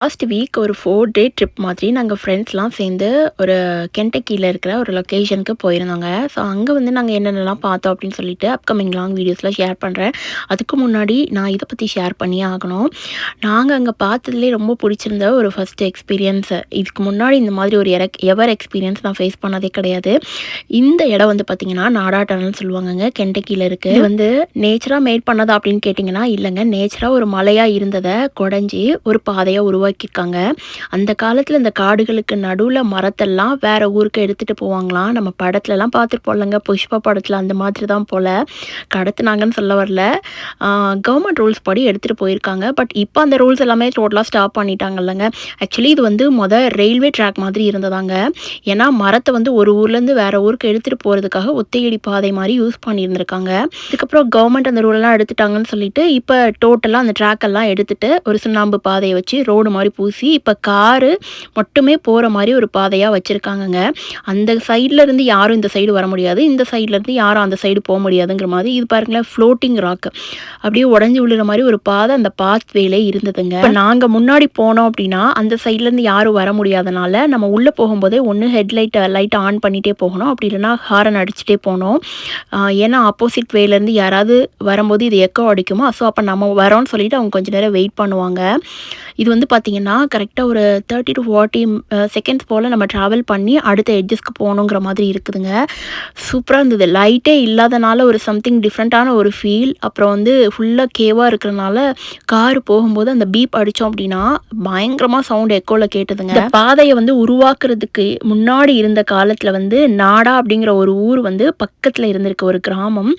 Last week ஒரு 4 day trip மாதிரி நாங்கள் ஃப்ரெண்ட்ஸ்லாம் சேர்ந்து ஒரு கென்டக்கியில் இருக்கிற ஒரு லொக்கேஷனுக்கு போயிருந்தோங்க. ஸோ அங்கே வந்து நாங்கள் என்னென்னலாம் பார்த்தோம் அப்படின்னு சொல்லிட்டு அப்கமிங் லாங் வீடியோஸில் ஷேர் பண்ணுறேன். அதுக்கு முன்னாடி நான் இதை பற்றி ஷேர் பண்ணியே ஆகணும். நாங்கள் அங்கே பார்த்ததுலேயே ரொம்ப பிடிச்சிருந்த ஒரு ஃபஸ்ட் எக்ஸ்பீரியன்ஸ். இதுக்கு முன்னாடி இந்த மாதிரி ஒரு எவர் எக்ஸ்பீரியன்ஸ் நான் ஃபேஸ் பண்ணதே கிடையாது. இந்த இடம் வந்து பார்த்திங்கன்னா நாடா டனல்னு சொல்லுவாங்கங்க, கென்டக்கியில் இருக்குது. இது வந்து நேச்சராக மேட் பண்ணதா அப்படின்னு கேட்டிங்கன்னா இல்லைங்க, நேச்சராக ஒரு மலையாக இருந்ததை குடஞ்சி ஒரு பாதையாக உருவாக்கியிருக்காங்க. அந்த காலத்தில் இந்த காடுகளுக்கு நடுவில் மரத்தெல்லாம் வேற ஊருக்கு எடுத்துகிட்டு போவாங்களாம். நம்ம படத்துலலாம் பார்த்துருப்போம்லங்க, புஷ்பா படத்தில் அந்த மாதிரி தான் போல் கடத்துனாங்கன்னு சொல்ல வரல. கவர்மெண்ட் ரூல்ஸ் படி எடுத்துகிட்டு போயிருக்காங்க. பட் இப்போ அந்த ரூல்ஸ் எல்லாமே டோட்டலாக ஸ்டாப் பண்ணிட்டாங்கல்லங்க. ஆக்சுவலி இது வந்து ரயில்வே ட்ராக் மாதிரி இருந்ததாங்க. ஏன்னா மரத்தை வந்து ஒரு ஊர்லேருந்து வேற ஊருக்கு எடுத்துகிட்டு போகிறதுக்காக ஒத்தையடி பாதை மாதிரி யூஸ் பண்ணியிருந்திருக்காங்க. இதுக்கப்புறம் கவர்மெண்ட் அந்த ரூலெல்லாம் எடுத்துட்டாங்கன்னு சொல்லிட்டு இப்போ டோட்டலாக அந்த ட்ராக் எல்லாம் எடுத்துட்டு ஒரு சுண்ணாம்பு பாதையை வச்சு ரோடு மாதிரி பூசி இப்போ காரு மட்டுமே போகிற மாதிரி ஒரு பாதையாக வச்சுருக்காங்கங்க. அந்த சைடில் இருந்து யாரும் இந்த சைடு வர முடியாது, இந்த சைடில் இருந்து யாரும் அந்த சைடு போக முடியாதுங்கிற மாதிரி. இது பாருங்களேன், ஃப்ளோட்டிங் ராக் அப்படியே உடஞ்சி விழுற மாதிரி ஒரு பாதை அந்த பாத் வேலே இருந்ததுங்க. இப்போ நாங்கள் முன்னாடி போனோம் அப்படின்னா அந்த சைட்லேருந்து யாரும் வர முடியாதனால நம்ம உள்ளே போகும்போதே ஒன்று லைட் ஆன் பண்ணிகிட்டே போகணும், அப்படி இல்லைனா ஹாரன் அடிச்சுட்டே போகணும். ஏன்னா ஆப்போசிட் வேலேருந்து யாராவது வரும்போது இது எக்கோ அடிக்குமா, ஸோ அப்போ நம்ம வரோன்னு சொல்லிட்டு அவங்க கொஞ்சம் நேரம் வெயிட் பண்ணுவாங்க. இது வந்து பார்த்திங்கன்னா கரெக்டாக ஒரு 30 to 40 செகண்ட்ஸ் போல் நம்ம ட்ராவல் பண்ணி அடுத்த எட்ஜஸ்க்கு போகணுங்கிற மாதிரி இருக்குதுங்க. சூப்பராக இருந்தது. லைட்டே இல்லாதனால ஒரு சம்திங் டிஃப்ரெண்ட்டான ஒரு ஃபீல். அப்புறம் வந்து ஃபுல்லாக கேவாக இருக்கிறனால கார் போகும்போது அந்த பீப் அடித்தோம் அப்படின்னா பயங்கரமாக சவுண்ட் எக்கோவில் கேட்டதுங்க. இந்த பாதையை வந்து உருவாக்குறதுக்கு முன்னாடி இருந்த காலத்தில் வந்து நாடா அப்படிங்கிற ஒரு ஊர் வந்து பக்கத்தில் இருந்திருக்கு, ஒரு கிராமம்.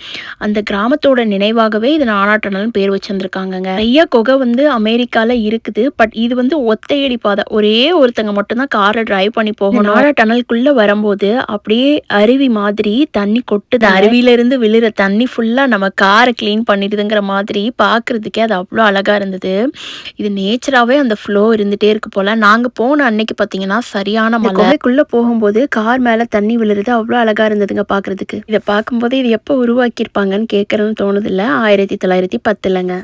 அந்த கிராமத்தோட நினைவாகவே இது நாடா டனல்னு பேர் வச்சுருந்துருக்காங்கங்க. நிறைய குகை வந்து அமெரிக்காவில் இருக்குது. பட் இது வந்து ஒத்தையடி பாதை, ஒரே ஒருத்தங்க மட்டும்தான் காரை டிரைவ் பண்ணி போகணும். நாடா டனல்குள்ளே வரும்போது அப்படியே அருவி மாதிரி தண்ணி கொட்டுது. அருவியிலிருந்து விழுற தண்ணி ஃபுல்லாக நம்ம காரை க்ளீன் பண்ணிடுதுங்கிற மாதிரி பார்க்குறதுக்கே அது அவ்வளோ அழகாக இருந்தது. இது நேச்சராகவே அந்த ஃப்ளோ இருந்துகிட்டே இருக்கு போல். நாங்கள் போன அன்னைக்கு பார்த்தீங்கன்னா சரியான மலைக்குள்ளே போகும்போது கார் மேலே தண்ணி விழுறது அவ்வளோ அழகாக இருந்ததுங்க பார்க்குறதுக்கு. இதை பார்க்கும்போது இது எப்போ உருவாக்கியிருப்பாங்கன்னு கேட்குறதுன்னு தோணுதில்ல. 1910லங்க.